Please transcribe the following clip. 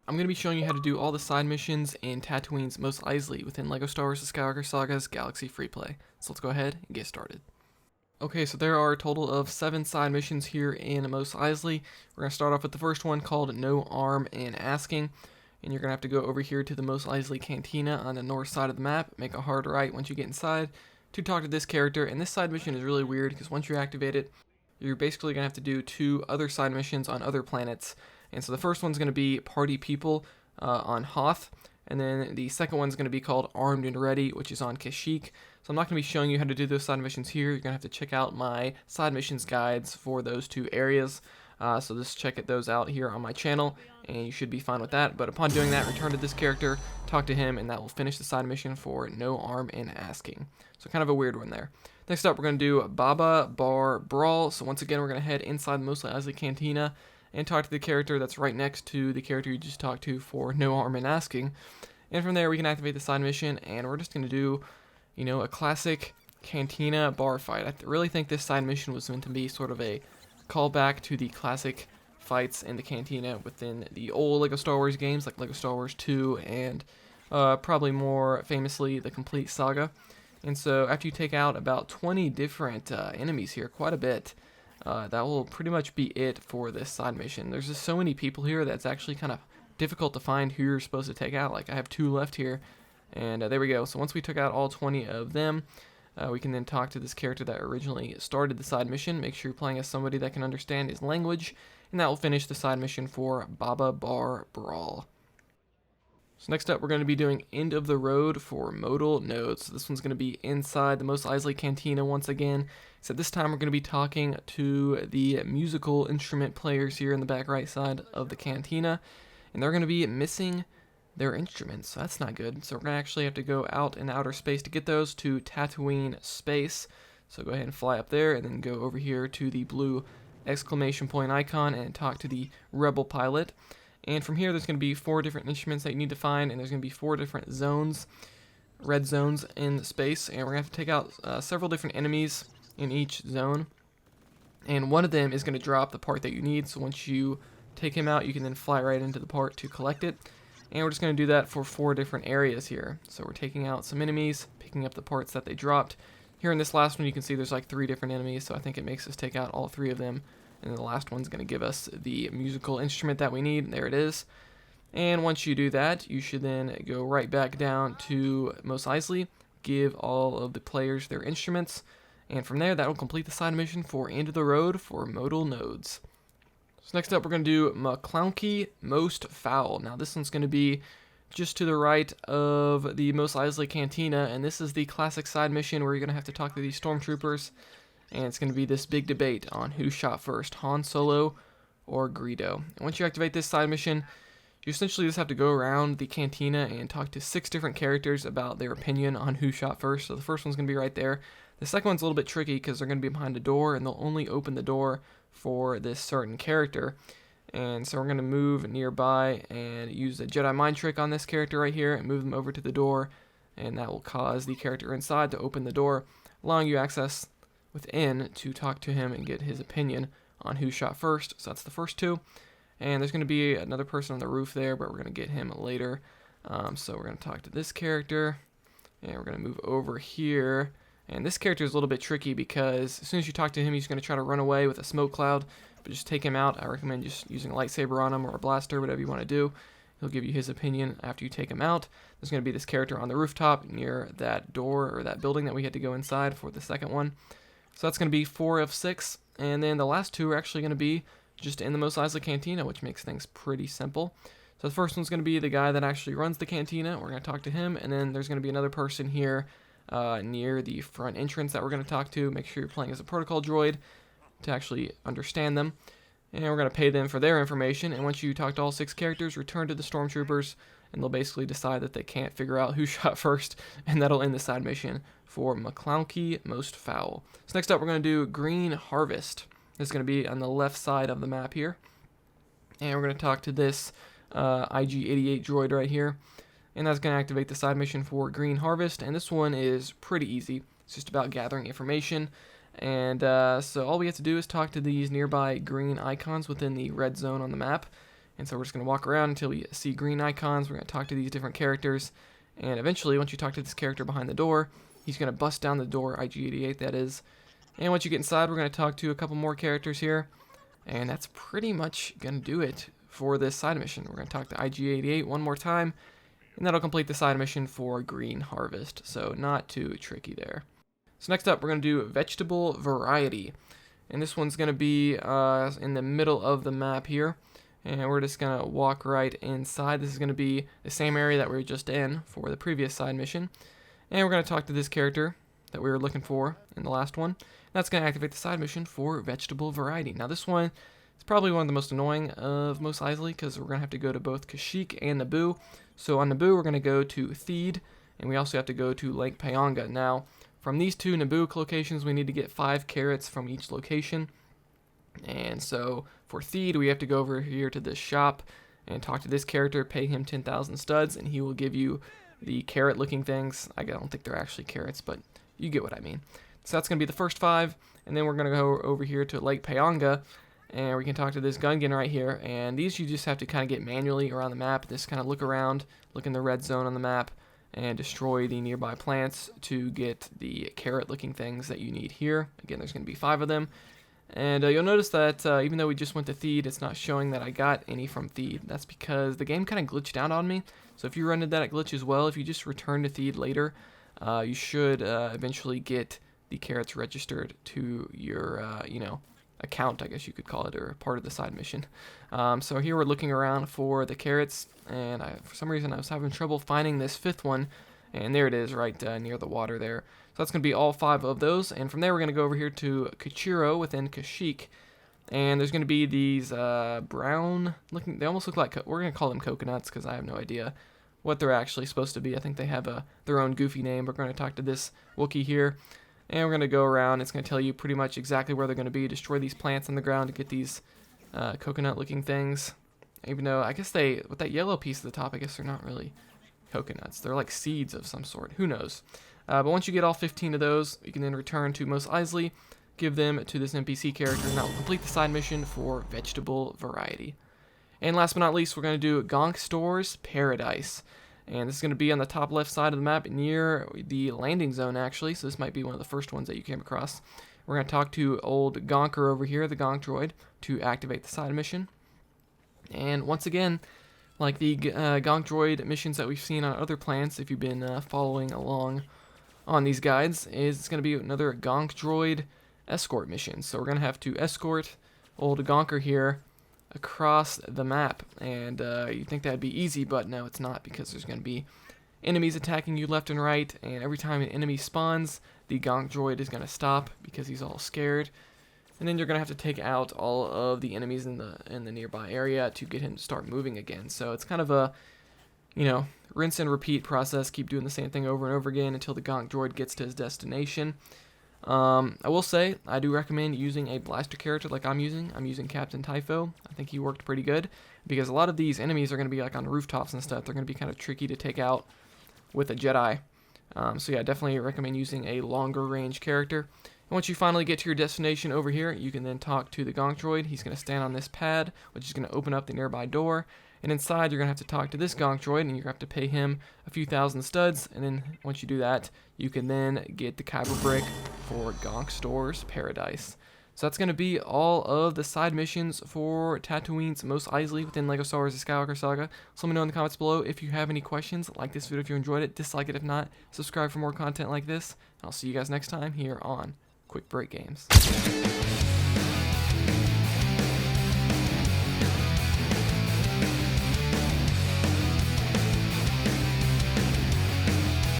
I'm going to be showing you how to do all the side missions in Tatooine's MOS EISLEY within LEGO Star Wars: The Skywalker Saga's Galaxy Free Play. So let's go ahead and get started. Okay, so there are a total of 7 side missions here in MOS EISLEY. We're going to start off with the first one called No Arm in Asking. And you're going to have to go over here to the MOS EISLEY Cantina on the north side of the map, make a hard right once you get inside to talk to this character. And this side mission is really weird because once you activate it, you're basically going to have to do 2 other side missions on other planets. And so the first one's going to be Party People on Hoth, and then the second one's going to be called Armed and Ready, which is on Kashyyyk. So I'm not going to be showing you how to do those side missions here. You're going to have to check out my side missions guides for those 2 areas. So just check those out here on my channel, and you should be fine with that. But upon doing that, return to this character, talk to him, and that will finish the side mission for No Arm in Asking. So kind of a weird one there. Next up, we're going to do Baba Bar Brawl. So once again, we're going to head inside the MOS EISLEY Cantina and talk to the character that's right next to the character you just talked to for No Arm in Asking. And from there, we can activate the side mission, and we're just going to do, a classic Cantina bar fight. I really think this side mission was meant to be sort of a callback to the classic fights in the Cantina within the old LEGO Star Wars games, like LEGO Star Wars 2 and probably more famously the Complete Saga. And so after you take out about 20 different enemies here, quite a bit, that will pretty much be it for this side mission. There's just so many people here that's actually kind of difficult to find who you're supposed to take out. Like, I have 2 left here, and there we go. So once we took out all 20 of them, we can then talk to this character that originally started the side mission. Make sure you're playing as somebody that can understand his language, and that will finish the side mission for Baba Bar Brawl. So next up, we're going to be doing End of the Road for Modal nodes. So this one's going to be inside the MOS EISLEY Cantina once again. So this time we're going to be talking to the musical instrument players here in the back right side of the cantina. And they're going to be missing their instruments, so that's not good. So we're going to actually have to go out in outer space to get those to Tatooine space. So go ahead and fly up there and then go over here to the blue exclamation point icon and talk to the Rebel pilot. And from here, there's going to be 4 different instruments that you need to find, and there's going to be 4 different zones, red zones in space, and we're going to have to take out several different enemies in each zone. And one of them is going to drop the part that you need, so once you take him out, you can then fly right into the part to collect it. And we're just going to do that for 4 different areas here. So we're taking out some enemies, picking up the parts that they dropped. Here in this last one, you can see there's like 3 different enemies, so I think it makes us take out all 3 of them. And the last one's going to give us the musical instrument that we need. There it is. And once you do that, you should then go right back down to MOS EISLEY, give all of the players their instruments, and from there, that will complete the side mission for End of the Road for Modal nodes. So next up, we're going to do Klounkee Most Foul. Now this one's going to be just to the right of the MOS EISLEY Cantina, and this is the classic side mission where you're going to have to talk to these stormtroopers. And it's going to be this big debate on who shot first, Han Solo or Greedo. And once you activate this side mission, you essentially just have to go around the cantina and talk to 6 different characters about their opinion on who shot first. So the first one's going to be right there. The second one's a little bit tricky because they're going to be behind a door, and they'll only open the door for this certain character. And so we're going to move nearby and use a Jedi mind trick on this character right here and move them over to the door. And that will cause the character inside to open the door, allowing you access within to talk to him and get his opinion on who shot first. So that's the first 2. And there's going to be another person on the roof there, but we're going to get him later. So we're going to talk to this character, and we're going to move over here. And this character is a little bit tricky because as soon as you talk to him, he's going to try to run away with a smoke cloud. But just take him out. I recommend just using a lightsaber on him or a blaster, whatever you want to do. He'll give you his opinion after you take him out. There's going to be this character on the rooftop near that door or that building that we had to go inside for the second one. So that's going to be 4 of 6, and then the last 2 are actually going to be just in the MOS EISLEY Cantina, which makes things pretty simple. So the first one's going to be the guy that actually runs the cantina. We're going to talk to him, and then there's going to be another person here near the front entrance that we're going to talk to. Make sure you're playing as a protocol droid to actually understand them. And we're going to pay them for their information, and once you talk to all 6 characters, return to the stormtroopers, and they'll basically decide that they can't figure out who shot first, and that'll end the side mission for Klounkee Most Foul. So next up, we're going to do Green Harvest. This is going to be on the left side of the map here. And we're going to talk to this IG-88 droid right here. And that's going to activate the side mission for Green Harvest. And this one is pretty easy. It's just about gathering information. And so all we have to do is talk to these nearby green icons within the red zone on the map. And so we're just going to walk around until we see green icons. We're going to talk to these different characters. And eventually, once you talk to this character behind the door, he's going to bust down the door, IG-88 that is. And once you get inside, we're going to talk to a couple more characters here. And that's pretty much going to do it for this side mission. We're going to talk to IG-88 one more time. And that'll complete the side mission for Green Harvest. So not too tricky there. So next up, we're going to do Vegetable Variety. And this one's going to be in the middle of the map here. And we're just going to walk right inside. This is going to be the same area that we were just in for the previous side mission. And we're going to talk to this character that we were looking for in the last one. That's going to activate the side mission for Vegetable Variety. Now this one is probably one of the most annoying of MOS Eisley because we're going to have to go to both Kashyyyk and Naboo. So on Naboo, we're going to go to Theed, and we also have to go to Lake Pyonga. Now, from these two Naboo locations, we need to get 5 carrots from each location. And so for Theed, we have to go over here to this shop and talk to this character, pay him 10,000 studs, and he will give you the carrot-looking things. I don't think they're actually carrots, but you get what I mean. So that's going to be the first 5, and then we're going to go over here to Lake Pyonga, and we can talk to this Gungan right here. And these you just have to kind of get manually around the map, just kind of look around, look in the red zone on the map, and destroy the nearby plants to get the carrot-looking things that you need here. Again, there's going to be 5 of them. And you'll notice that even though we just went to Theed, it's not showing that I got any from Theed. That's because the game kind of glitched out on me. So if you run into that glitch as well, if you just return to Theed later, you should eventually get the carrots registered to your, account, I guess you could call it, or part of the side mission. So here we're looking around for the carrots, and for some reason I was having trouble finding this 5th one, and there it is right near the water there. So that's going to be all 5 of those, and from there we're going to go over here to Kachiro within Kashyyyk, and there's going to be these brown looking, they almost look like, we're going to call them coconuts because I have no idea what they're actually supposed to be. I think they have their own goofy name. We're going to talk to this Wookiee here, and we're going to go around. It's going to tell you pretty much exactly where they're going to be. Destroy these plants on the ground to get these coconut-looking things. Even though, I guess with that yellow piece at the top, I guess they're not really coconuts. They're like seeds of some sort. Who knows? But once you get all 15 of those, you can then return to MOS Eisley, give them to this NPC character, and that will complete the side mission for Vegetable Variety. And last but not least, we're going to do Gonk-stores Paradise. And this is going to be on the top left side of the map near the landing zone, actually. So this might be one of the first ones that you came across. We're going to talk to old Gonker over here, the Gonk droid, to activate the side mission. And once again, like the Gonk droid missions that we've seen on other planets, if you've been following along on these guides, it's going to be another Gonk droid escort mission. So we're going to have to escort old Gonker here across the map, and you'd think that'd be easy, but no, it's not, because there's going to be enemies attacking you left and right, and every time an enemy spawns, the Gonk droid is going to stop because he's all scared, and then you're going to have to take out all of the enemies in the nearby area to get him to start moving again. So it's kind of a, rinse and repeat process. Keep doing the same thing over and over again until the Gonk droid gets to his destination. I will say, I do recommend using a blaster character like I'm using. I'm using Captain Typho. I think he worked pretty good, because a lot of these enemies are going to be like on rooftops and stuff. They're going to be kind of tricky to take out with a Jedi. So yeah, definitely recommend using a longer range character. And once you finally get to your destination over here, you can then talk to the Gonk droid. He's going to stand on this pad, which is going to open up the nearby door. And inside, you're going to have to talk to this Gonk droid, and you're going to have to pay him a few thousand studs. And then once you do that, you can then get the Kyber Brick for Gonk-stores Paradise. So that's going to be all of the side missions for Tatooine's MOS Eisley within LEGO Star Wars: The Skywalker Saga. So let me know in the comments below if you have any questions. Like this video if you enjoyed it, dislike it if not, subscribe for more content like this. And I'll see you guys next time here on Quick Break Games.